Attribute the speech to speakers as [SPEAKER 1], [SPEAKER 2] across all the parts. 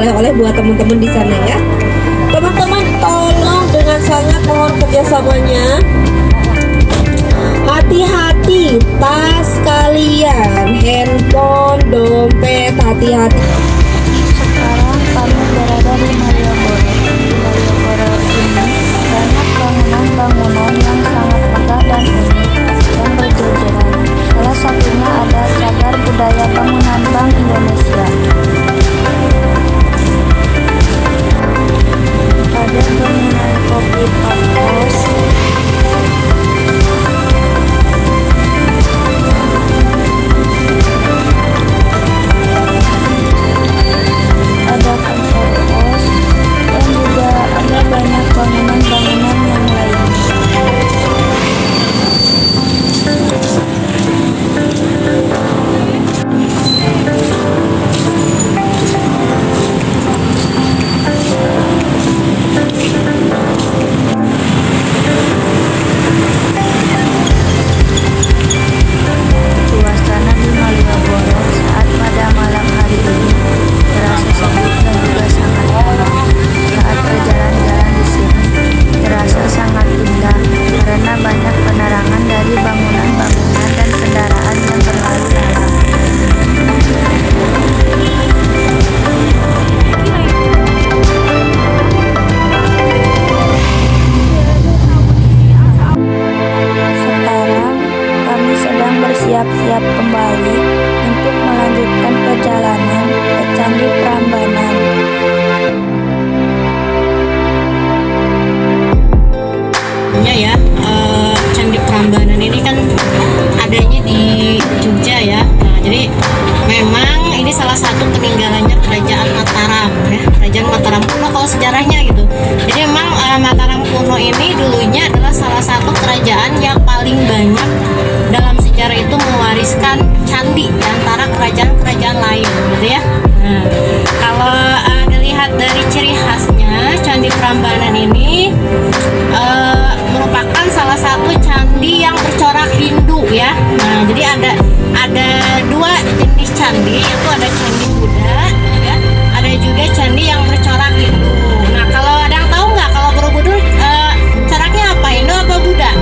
[SPEAKER 1] oleh-oleh buat teman-teman di sana ya. Teman-teman tolong dengan sangat mohon kerjasamanya. Hati-hati tas kalian, handphone, dompet, hati-hati.
[SPEAKER 2] Sekarang kami berada di Malioboro. Di Malioboro ini banyak bangunan-bangunan yang sangat megah dan unik yang berjejeran. Salah satunya ada Cagar Budaya Bangunan Bank Indonesia. Ada bangunan Kopi Pak Pos. Ada kantor pos dan juga ada banyak bangunan-bangunan yang lainnya. Suasana di Malioboro saat pada malam hari ini terasa sejuk dan juga sangat tenang. Saat berjalan-jalan di sini terasa sangat indah karena banyak penerangan dari bangunan-bangunan dan kendaraan yang berlalu lalang. Sekarang kami sedang bersiap-siap kembali untuk melanjutkan perjalanan ke Candi Prambanan.
[SPEAKER 3] Ya, Candi Prambanan ini kan adanya di Jogja ya. Nah, jadi memang ini salah satu peninggalannya Kerajaan Mataram ya. Kerajaan Mataram kuno kalau sejarahnya gitu. Jadi memang Mataram kuno ini dulunya adalah salah satu kerajaan yang paling banyak dalam sejarah itu mewariskan candi di antara kerajaan-kerajaan lain gitu ya. Nah, kalau dilihat dari ciri khasnya Candi Prambanan ini merupakan salah satu candi yang bercorak Hindu ya. Nah, jadi ada dua jenis candi, yaitu ada candi Buddha ya, ada juga candi yang bercorak Hindu. Nah, kalau ada yang tahu nggak kalau Borobudur coraknya apa, Hindu apa Buddha?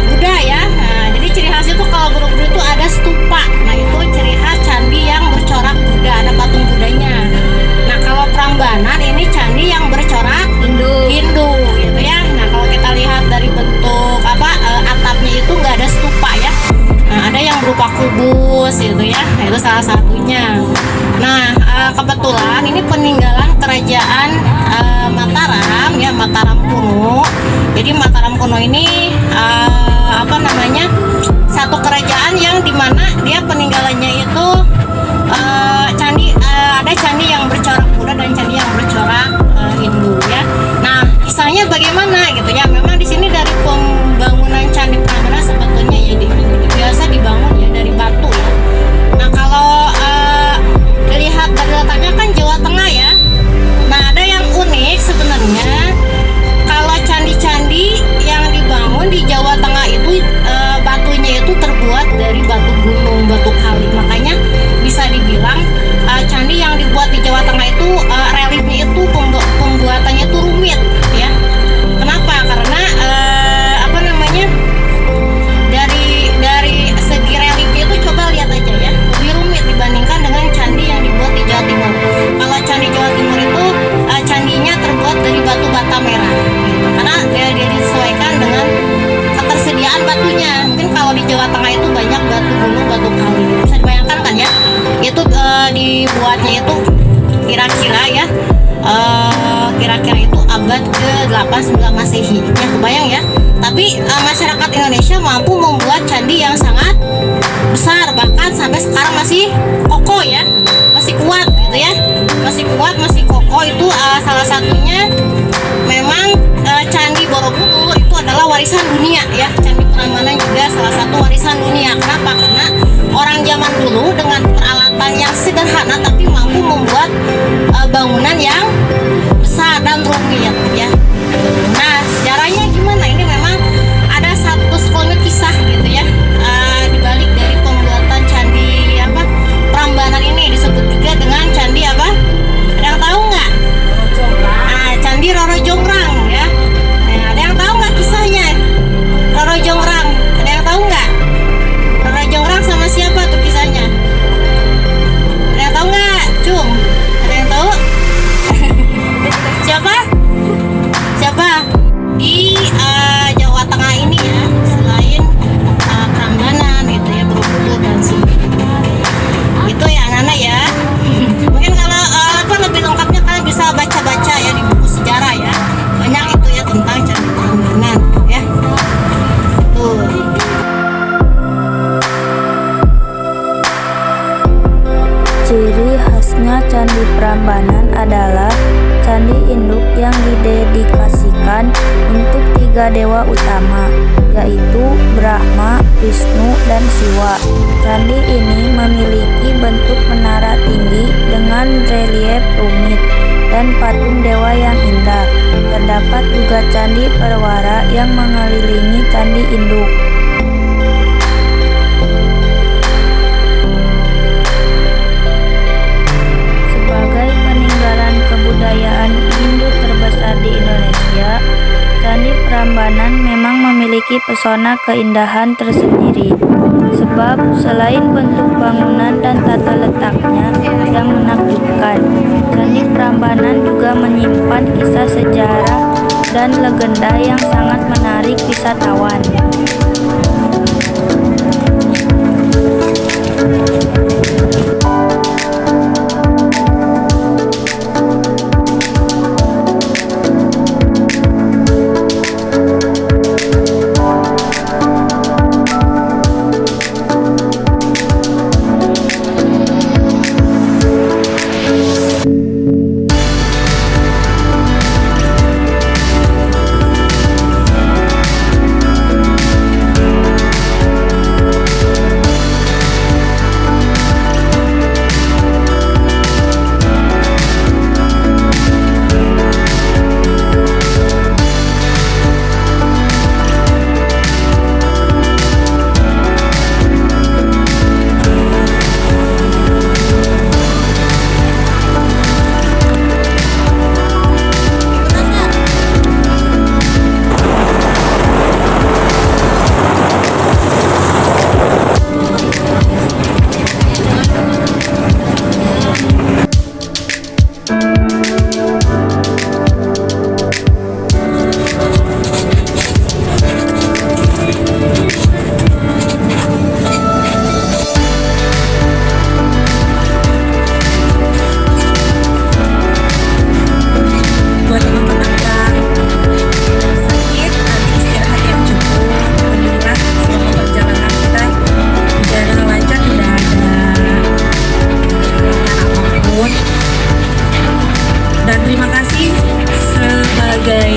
[SPEAKER 3] Buddha ya. Nah, jadi ciri khas itu kalau Borobudur itu ada stupa. Nah, itu ciri khas candi yang bercorak Buddha, ada patung Buddhanya. Nah, kalau Prambanan ini candi yang bercorak Hindu gitu ya. Nah, kalau kita lihat dari bentuk atapnya itu nggak ada stupa ya. Nah, ada yang berupa kubus gitu ya. Nah, itu salah satunya. Nah, kebetulan ini peninggalan kerajaan Mataram ya, Mataram kuno. Jadi Mataram kuno ini satu kerajaan yang dimana dia peninggalannya itu ada candi yang bercorak Buddha dan candi yang bercorak Hindu ya. Nah, kisahnya bagaimana gitu ya? Memang di sini dari pembangunan Candi Prambanan sebetulnya ya biasa dibangun ya dari batu ya. Nah, kalau dilihat dari letaknya kan Jawa Tengah ya. Nah, ada yang unik sebenarnya. Kalau candi-candi yang dibangun di Jawa Tengah itu batunya itu terbuat dari batu gunung, batu kali. Makanya bisa dibilang candi yang dibuat di Jawa Tengah itu reliefnya itu pembuatannya itu rumit ya. Kenapa? Karena dari segi reliefnya itu coba lihat aja ya, lebih rumit dibandingkan dengan candi yang dibuat di Jawa Timur. Kalau candi Jawa Timur itu candinya terbuat dari batu bata merah gitu. Karena dia disesuaikan dengan ketersediaan batunya. Mungkin kalau di Jawa Tengah itu banyak batu gunung, batu kali. Bisa dibayangkan kan ya? Itu dibuatnya itu kira-kira ya kira-kira itu abad ke-8 9 Masehi ya, kebayang ya. Tapi masyarakat Indonesia mampu membuat candi yang sangat besar, bahkan sampai sekarang masih kokoh ya, masih kuat gitu ya, masih kuat, masih kokoh. Itu salah satunya memang Candi Borobudur itu adalah warisan dunia ya. Candi Prambanan juga salah satu warisan dunia. Kenapa? Karena orang zaman dulu dengan peralatan yang sederhana tapi mampu membuat bangunan yang besar dan rumit ya. Nah, sejarahnya gimana? Ini memang ada satu sekelumit kisah gitu ya, di balik dari pembuatan candi Prambanan ini, disebut juga dengan candi
[SPEAKER 2] Candi Prambanan adalah candi induk yang didedikasikan untuk 3 dewa utama, yaitu Brahma, Wisnu, dan Siwa. Candi ini memiliki bentuk menara tinggi dengan relief rumit dan patung dewa yang indah. Terdapat juga Candi Perwara yang mengelilingi candi induk. Sebagai peninggalan kebudayaan Hindu terbesar di Indonesia, Candi Prambanan memang memiliki pesona keindahan tersendiri. Sebab selain bentuk bangunan dan tata letaknya yang menakjubkan, Candi Prambanan juga menyimpan kisah sejarah dan legenda yang sangat menarik wisatawan.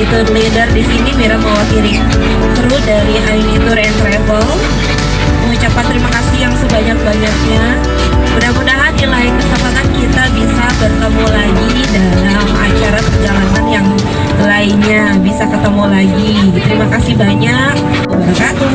[SPEAKER 1] Tour leader di sini Mira mewakili kru dari Aini Tour and Travel mengucapkan terima kasih yang sebanyak-banyaknya. Mudah-mudahan di lain kesempatan kita bisa bertemu lagi dalam acara perjalanan yang lainnya, bisa ketemu lagi. Terima kasih banyak. Wabarakatuh.